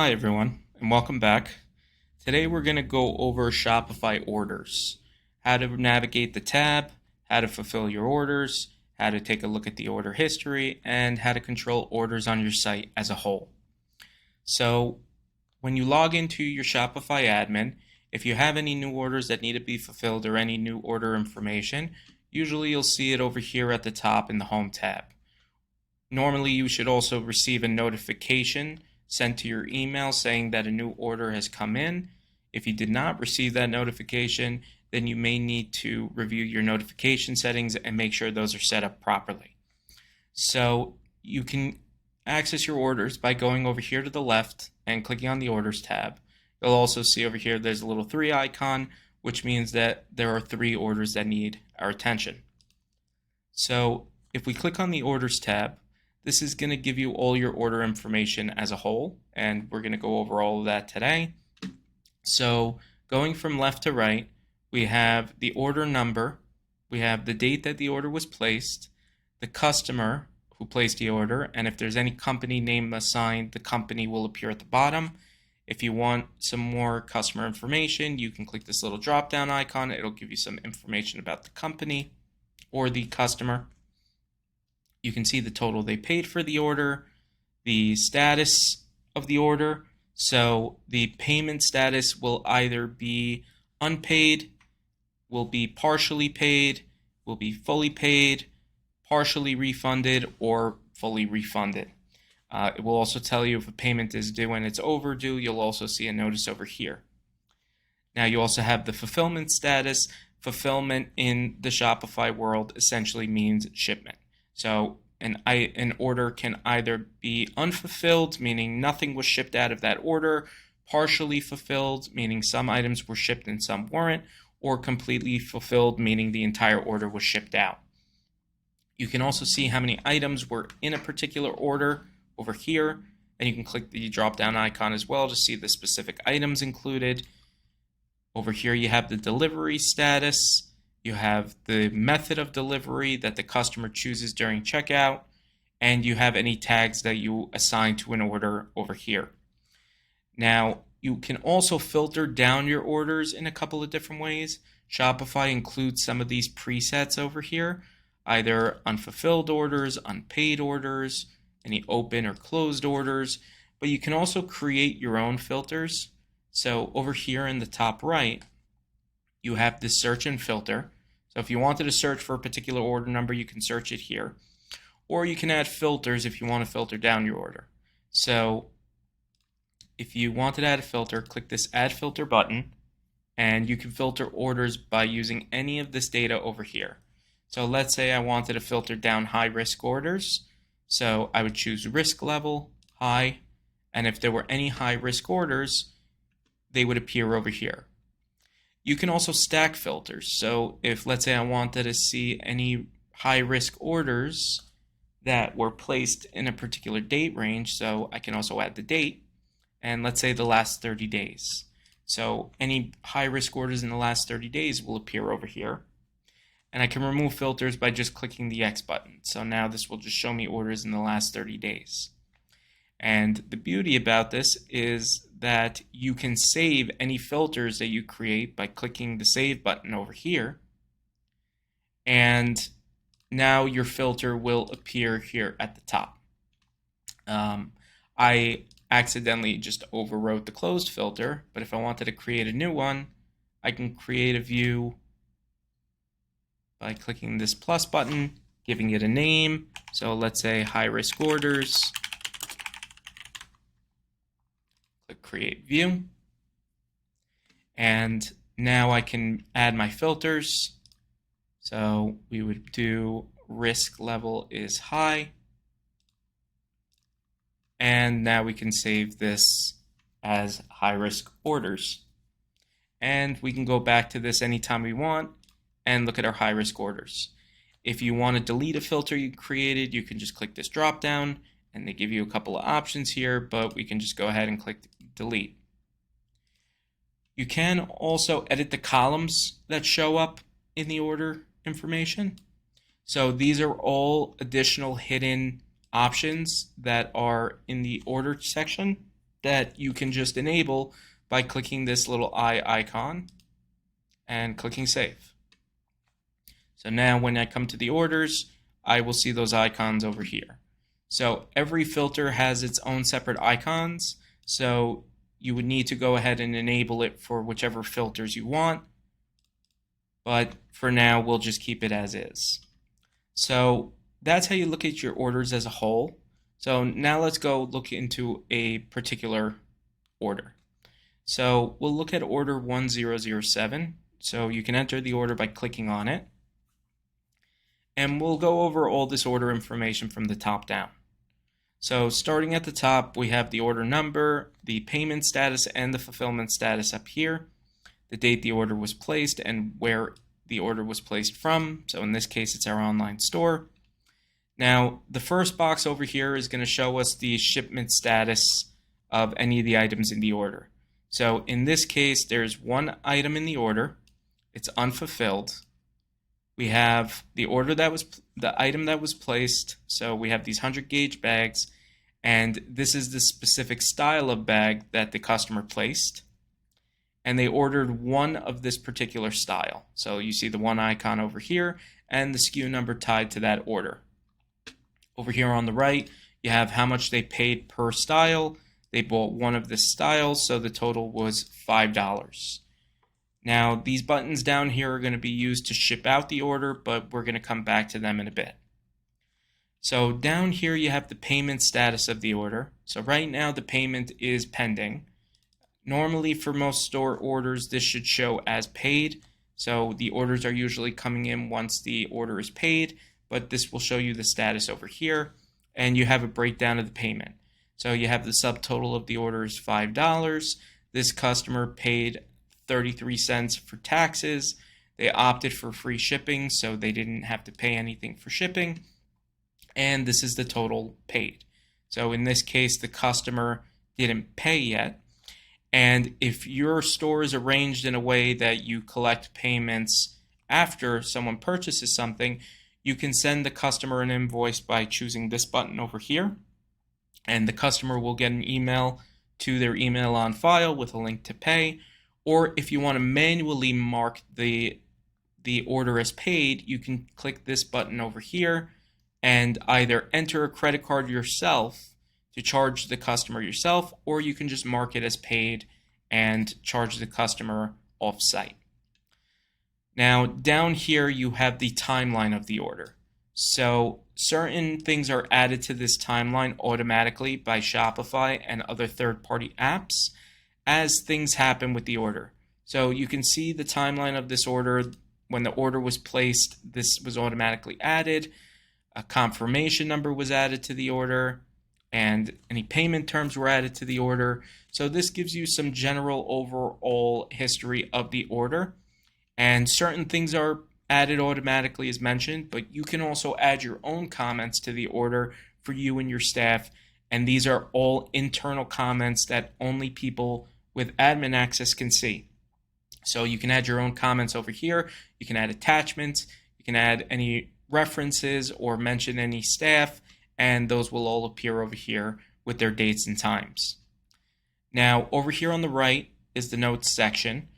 Hi everyone, and welcome back. Today we're going to go over Shopify orders, how to navigate the tab, how to fulfill your orders, how to take a look at the order history, and how to control orders on your site as a whole. So when you log into your Shopify admin, if you have any new orders that need to be fulfilled or any new order information, usually you'll see it over here at the top in the Home tab. Normally you should also receive a notification sent to your email saying that a new order has come in. If you did not receive that notification, then you may need to review your notification settings and make sure those are set up properly. So you can access your orders by going over here to the left and clicking on the Orders tab. You'll also see over here there's a little 3 icon, which means that there are 3 orders that need our attention. So if we click on the Orders tab, this is going to give you all your order information as a whole, and we're going to go over all of that today. So going from left to right, we have the order number, we have the date that the order was placed, the customer who placed the order, and if there's any company name assigned, the company will appear at the bottom. If you want some more customer information, you can click this little drop-down icon. It'll give you some information about the company or the customer. You can see the total they paid for the order, the status of the order. So the payment status will either be unpaid, will be partially paid, will be fully paid, partially refunded, or fully refunded. It will also tell you if a payment is due and it's overdue. You'll also see a notice over here. Now you also have the fulfillment status. Fulfillment in the Shopify world essentially means shipment. So an order can either be unfulfilled, meaning nothing was shipped out of that order, partially fulfilled, meaning some items were shipped and some weren't, or completely fulfilled, meaning the entire order was shipped out. You can also see how many items were in a particular order over here, and you can click the drop-down icon as well to see the specific items included. Over here you have the delivery status. You have the method of delivery that the customer chooses during checkout, and you have any tags that you assign to an order over here. Now, you can also filter down your orders in a couple of different ways. Shopify includes some of these presets over here, either unfulfilled orders, unpaid orders, any open or closed orders, but you can also create your own filters. So over here in the top right, you have the search and filter. So if you wanted to search for a particular order number, you can search it here. Or you can add filters if you want to filter down your order. So if you wanted to add a filter, click this Add Filter button, and you can filter orders by using any of this data over here. So let's say I wanted to filter down high-risk orders. So I would choose risk level, high, and if there were any high-risk orders, they would appear over here. You can also stack filters. So if, let's say, I wanted to see any high-risk orders that were placed in a particular date range, so I can also add the date, and let's say the last 30 days. So any high-risk orders in the last 30 days will appear over here. And I can remove filters by just clicking the X button. So now this will just show me orders in the last 30 days. And the beauty about this is that you can save any filters that you create by clicking the Save button over here. And now your filter will appear here at the top. I accidentally just overwrote the closed filter, but if I wanted to create a new one, I can create a view by clicking this plus button, giving it a name. So let's say high-risk orders. Click Create View. And now I can add my filters. So we would do risk level is high. And now we can save this as high-risk orders. And we can go back to this anytime we want and look at our high-risk orders. If you want to delete a filter you created, you can just click this drop down, and they give you a couple of options here, but we can just go ahead and click delete. You can also edit the columns that show up in the order information. So these are all additional hidden options that are in the order section. that you can just enable by clicking this little eye icon and clicking save. So now when I come to the orders, I will see those icons over here. So every filter has its own separate icons, so you would need to go ahead and enable it for whichever filters you want, but for now we'll just keep it as is. So that's how you look at your orders as a whole. So now let's go look into a particular order. So we'll look at order 1007. So you can enter the order by clicking on it. And we'll go over all this order information from the top down. So starting at the top, we have the order number, the payment status, and the fulfillment status up here, the date the order was placed, and where the order was placed from. So in this case, it's our online store. Now, the first box over here is going to show us the shipment status of any of the items in the order. So in this case, there's one item in the order. It's unfulfilled. We have the item that was placed. So we have these 100 gauge bags, and this is the specific style of bag that the customer placed. And they ordered one of this particular style. So you see the one icon over here and the SKU number tied to that order. Over here on the right, you have how much they paid per style. They bought one of this styles, so the total was $5. Now, these buttons down here are going to be used to ship out the order, but we're going to come back to them in a bit. So down here, you have the payment status of the order. So right now, the payment is pending. Normally, for most store orders, this should show as paid. So the orders are usually coming in once the order is paid, but this will show you the status over here, and you have a breakdown of the payment. So you have the subtotal of the order is $5. This customer paid 33 cents for taxes. They opted for free shipping, so they didn't have to pay anything for shipping. And this is the total paid. So in this case, the customer didn't pay yet. And if your store is arranged in a way that you collect payments after someone purchases something, you can send the customer an invoice by choosing this button over here. And the customer will get an email to their email on file with a link to pay. Or if you want to manually mark the order as paid, you can click this button over here and either enter a credit card yourself to charge the customer yourself, or you can just mark it as paid and charge the customer off-site. Now, down here, you have the timeline of the order. So certain things are added to this timeline automatically by Shopify and other third-party apps as things happen with the order. So you can see the timeline of this order. When the order was placed, this was automatically added. A confirmation number was added to the order, and any payment terms were added to the order. So this gives you some general overall history of the order. And certain things are added automatically as mentioned, but you can also add your own comments to the order for you and your staff. And these are all internal comments that only people with admin access can see. So you can add your own comments over here. You can add attachments. You can add any references or mention any staff, and those will all appear over here with their dates and times. Now, over here on the right is the notes section.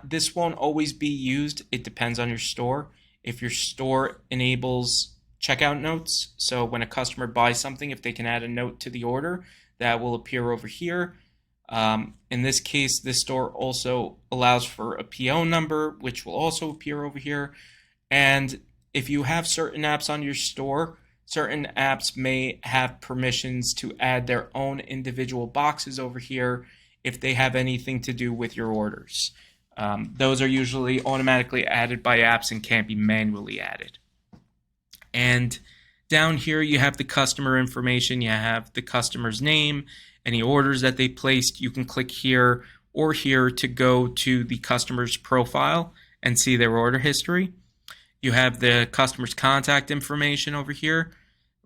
This won't always be used. It depends on your store. If your store enables checkout notes, so when a customer buys something, if they can add a note to the order, that will appear over here. In this case, this store also allows for a PO number, which will also appear over here. And if you have certain apps on your store, certain apps may have permissions to add their own individual boxes over here if they have anything to do with your orders. Those are usually automatically added by apps and can't be manually added. And down here you have the customer information. You have the customer's name, any orders that they placed. You can click here or here to go to the customer's profile and see their order history. You have the customer's contact information over here.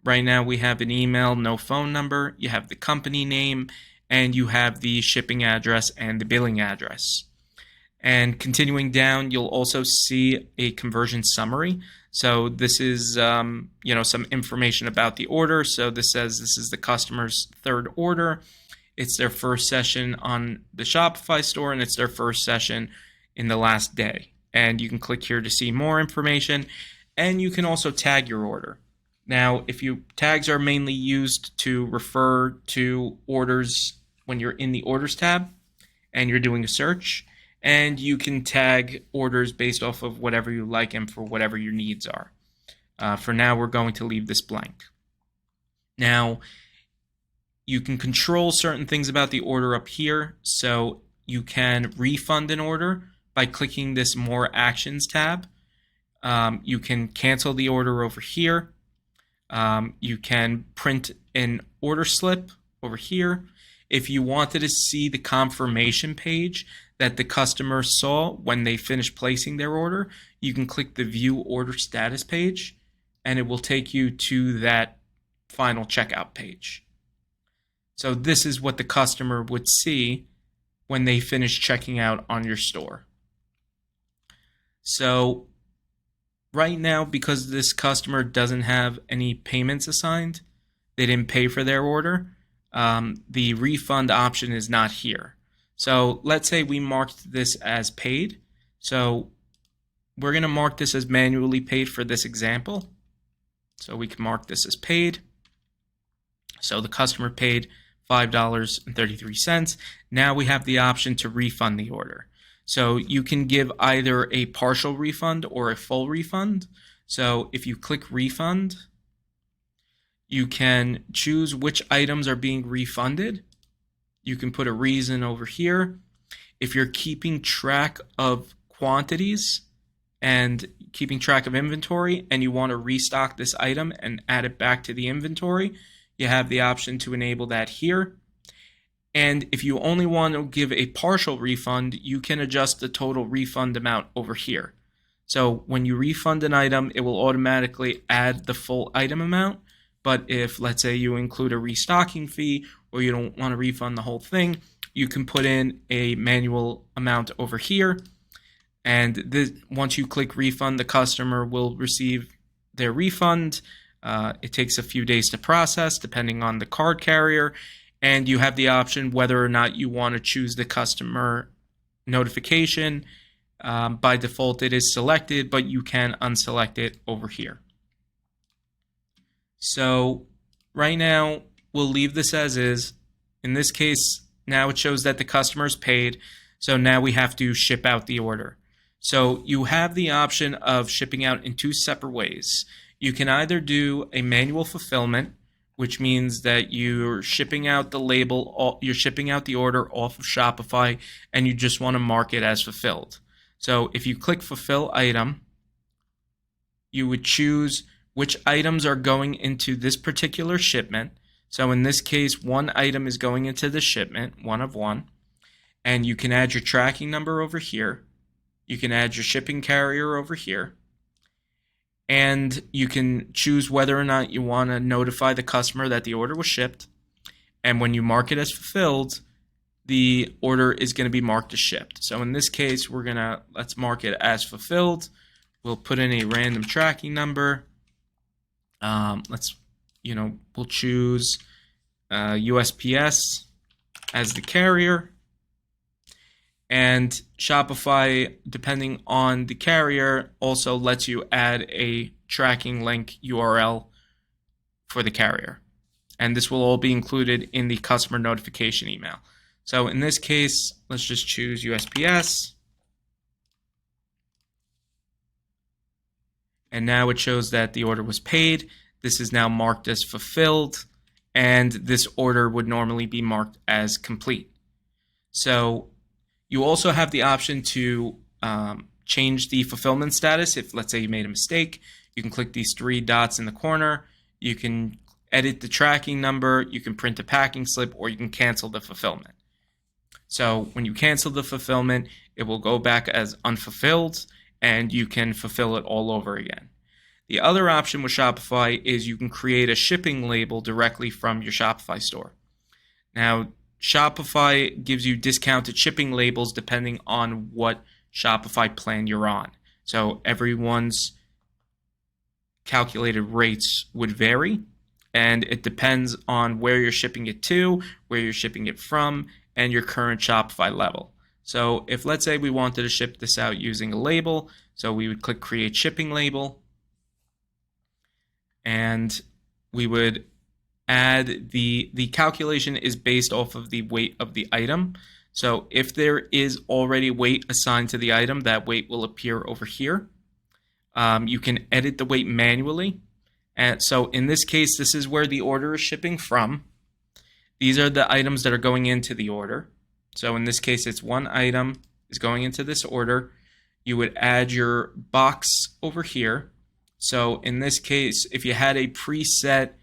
Right now we have an email, no phone number. You have the company name, and you have the shipping address and the billing address. And continuing down, you'll also see a conversion summary. So this is some information about the order. So this says this is the customer's third order. it's their first session on the Shopify store, and it's their first session in the last day. And you can click here to see more information, and you can also tag your order. Now, tags are mainly used to refer to orders when you're in the orders tab and you're doing a search, and you can tag orders based off of whatever you like and for whatever your needs are. For now, we're going to leave this blank. Now, you can control certain things about the order up here. So you can refund an order by clicking this More Actions tab. You can cancel the order over here. You can print an order slip over here. If you wanted to see the confirmation page that the customer saw when they finished placing their order, you can click the View Order Status page, and it will take you to that final checkout page. So this is what the customer would see when they finish checking out on your store. So right now, because this customer doesn't have any payments assigned, they didn't pay for their order, the refund option is not here. So let's say we marked this as paid. So we're going to mark this as manually paid for this example. So we can mark this as paid. So the customer paid $5.33. Now we have the option to refund the order. So you can give either a partial refund or a full refund. So if you click refund, you can choose which items are being refunded. You can put a reason over here. If you're keeping track of quantities and keeping track of inventory and you want to restock this item and add it back to the inventory, you have the option to enable that here. And if you only want to give a partial refund, you can adjust the total refund amount over here. So when you refund an item, it will automatically add the full item amount. But if, let's say, you include a restocking fee or you don't want to refund the whole thing, you can put in a manual amount over here. And once you click refund, the customer will receive their refund. It takes a few days to process depending on the card carrier. And you have the option whether or not you want to choose the customer notification. By default, it is selected, but you can unselect it over here. So right now, we'll leave this as is. In this case, now it shows that the customer is paid. So now we have to ship out the order. So you have the option of shipping out in two separate ways. You can either do a manual fulfillment, which means that you're shipping out the label, you're shipping out the order off of Shopify, and you just want to mark it as fulfilled. So if you click Fulfill Item, you would choose which items are going into this particular shipment. So in this case, one item is going into the shipment, one of one, and you can add your tracking number over here. You can add your shipping carrier over here. And you can choose whether or not you want to notify the customer that the order was shipped. And when you mark it as fulfilled, the order is going to be marked as shipped. So in this case, let's mark it as fulfilled. We'll put in a random tracking number. We'll choose USPS as the carrier. And Shopify, depending on the carrier, also lets you add a tracking link URL for the carrier. And this will all be included in the customer notification email. So in this case, let's just choose USPS. And now it shows that the order was paid. This is now marked as fulfilled. And this order would normally be marked as complete. So you also have the option to change the fulfillment status. If, let's say, you made a mistake, you can click these three dots in the corner. You can edit the tracking number. You can print a packing slip, or you can cancel the fulfillment. So when you cancel the fulfillment, it will go back as unfulfilled, and you can fulfill it all over again. The other option with Shopify is you can create a shipping label directly from your Shopify store. Now, Shopify gives you discounted shipping labels depending on what Shopify plan you're on. So everyone's calculated rates would vary. and it depends on where you're shipping it to, where you're shipping it from, and your current Shopify level. So if, let's say, we wanted to ship this out using a label, so we would click Create Shipping Label, and we would add the calculation is based off of the weight of the item. So if there is already weight assigned to the item, that weight will appear over here. You can edit the weight manually. And so in this case, this is where the order is shipping from. These are the items that are going into the order. So in this case, it's one item is going into this order. You would add your box over here. So in this case, if you had a preset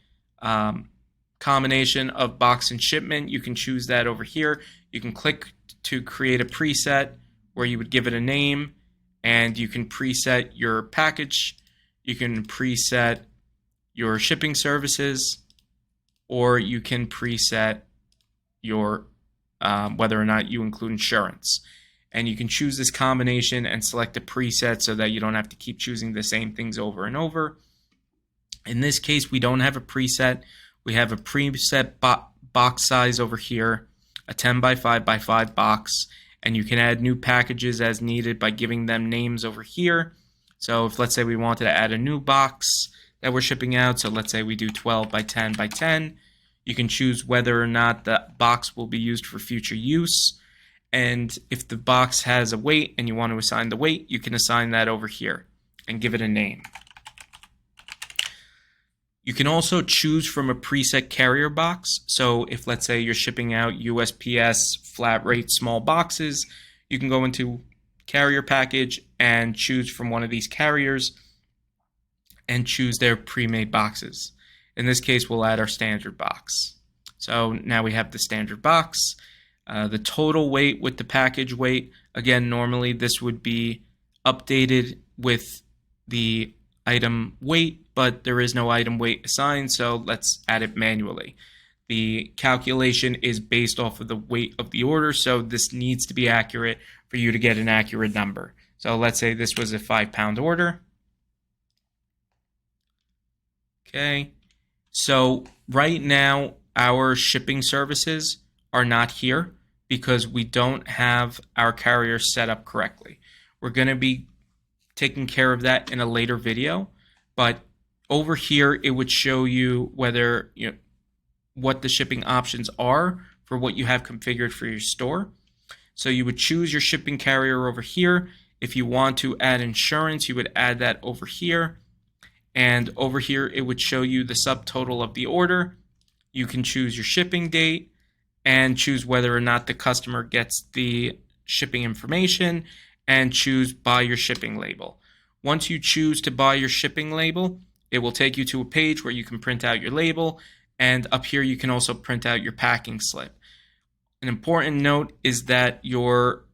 combination of box and shipment, you can choose that over here. You can click to create a preset where you would give it a name, and you can preset your package. You can preset your shipping services, or you can preset your whether or not you include insurance. And you can choose this combination and select a preset so that you don't have to keep choosing the same things over and over. In this case, we don't have a preset. We have a preset box size over here, a 10 by 5 by 5 box, and you can add new packages as needed by giving them names over here. So if, let's say, we wanted to add a new box that we're shipping out, so let's say we do 12 by 10 by 10, you can choose whether or not the box will be used for future use. And if the box has a weight and you want to assign the weight, you can assign that over here and give it a name. You can also choose from a preset carrier box. So if, let's say, you're shipping out USPS flat rate small boxes, you can go into carrier package and choose from one of these carriers and choose their pre-made boxes. In this case, we'll add our standard box. So now we have the standard box. The total weight with the package weight, again, normally this would be updated with the item weight, but there is no item weight assigned, so let's add it manually. The calculation is based off of the weight of the order, so this needs to be accurate for you to get an accurate number. So let's say this was a 5-pound order. Okay, so right now our shipping services are not here because we don't have our carrier set up correctly. We're going to be taking care of that in a later video, but over here it would show you whether what the shipping options are for what you have configured for your store. So you would choose your shipping carrier over here. If you want to add insurance, you would add that over here. And over here, it would show you the subtotal of the order. You can choose your shipping date and choose whether or not the customer gets the shipping information and choose buy your shipping label. Once you choose to buy your shipping label, it will take you to a page where you can print out your label. And up here, you can also print out your packing slip. An important note is that your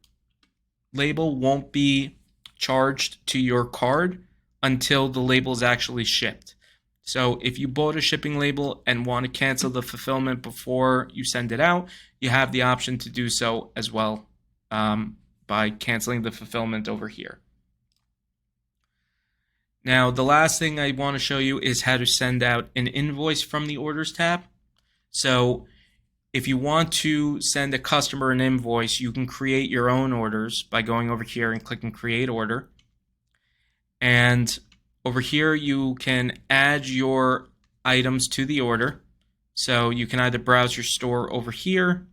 label won't be charged to your card until the label is actually shipped. So if you bought a shipping label and want to cancel the fulfillment before you send it out, you have the option to do so as well by canceling the fulfillment over here. Now, the last thing I want to show you is how to send out an invoice from the Orders tab. So if you want to send a customer an invoice, you can create your own orders by going over here and clicking Create Order. And over here, you can add your items to the order. So you can either browse your store over here,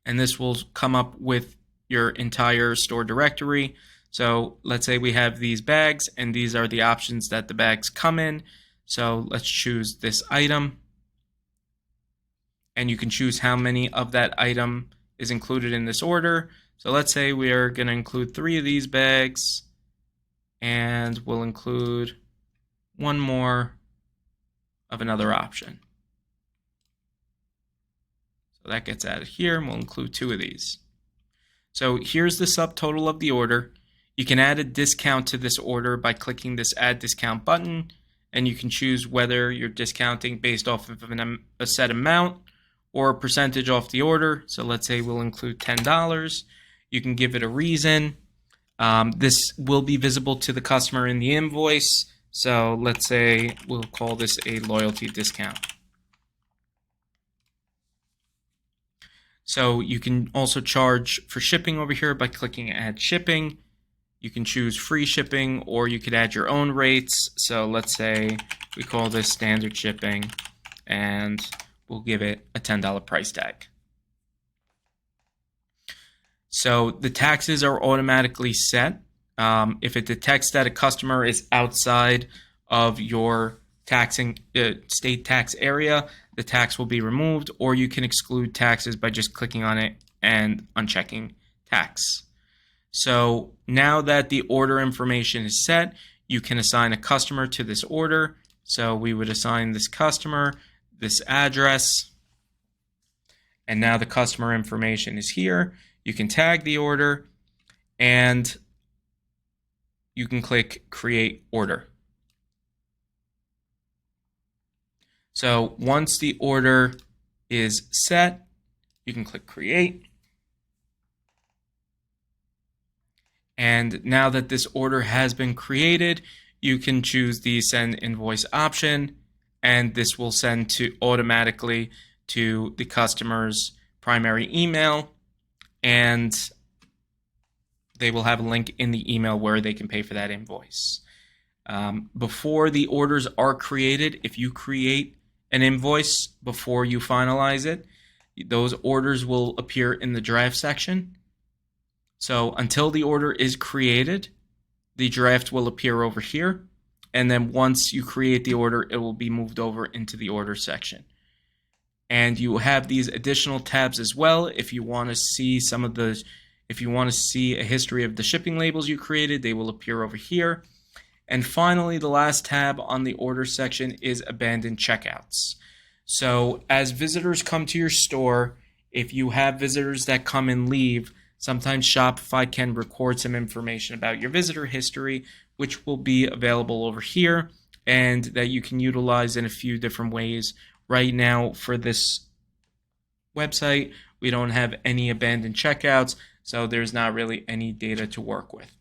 and this will come up with your entire store directory. So let's say we have these bags, and these are the options that the bags come in. So let's choose this item. And you can choose how many of that item is included in this order. So let's say we are going to include 3 of these bags, and we'll include 1 more of another option. So that gets added here, and we'll include 2 of these. So here's the subtotal of the order. You can add a discount to this order by clicking this Add Discount button, and you can choose whether you're discounting based off of a set amount or a percentage off the order. So let's say we'll include $10. You can give it a reason. This will be visible to the customer in the invoice. So let's say we'll call this a loyalty discount. So you can also charge for shipping over here by clicking add shipping. You can choose free shipping, or you could add your own rates. So let's say we call this standard shipping, and we'll give it a $10 price tag. So the taxes are automatically set. If it detects that a customer is outside of your taxing state tax area, the tax will be removed, or you can exclude taxes by just clicking on it and unchecking tax. So now that the order information is set, you can assign a customer to this order. So we would assign this customer this address, and now the customer information is here. You can tag the order, and you can click create order. So once the order is set, you can click create. And now that this order has been created, you can choose the send invoice option, and this will send automatically to the customer's primary email, and they will have a link in the email where they can pay for that invoice. Before the orders are created, if you create an invoice before you finalize it, those orders will appear in the draft section. So until the order is created, the draft will appear over here. And then once you create the order, it will be moved over into the order section. And you have these additional tabs as well. If you want to see if you want to see a history of the shipping labels you created, they will appear over here. And finally, the last tab on the order section is abandoned checkouts. So as visitors come to your store, if you have visitors that come and leave, sometimes Shopify can record some information about your visitor history, which will be available over here, and that you can utilize in a few different ways. Right now, for this website, we don't have any abandoned checkouts, so there's not really any data to work with.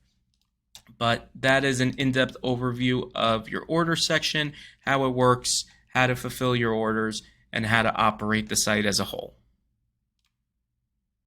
But that is an in-depth overview of your order section, how it works, how to fulfill your orders, and how to operate the site as a whole.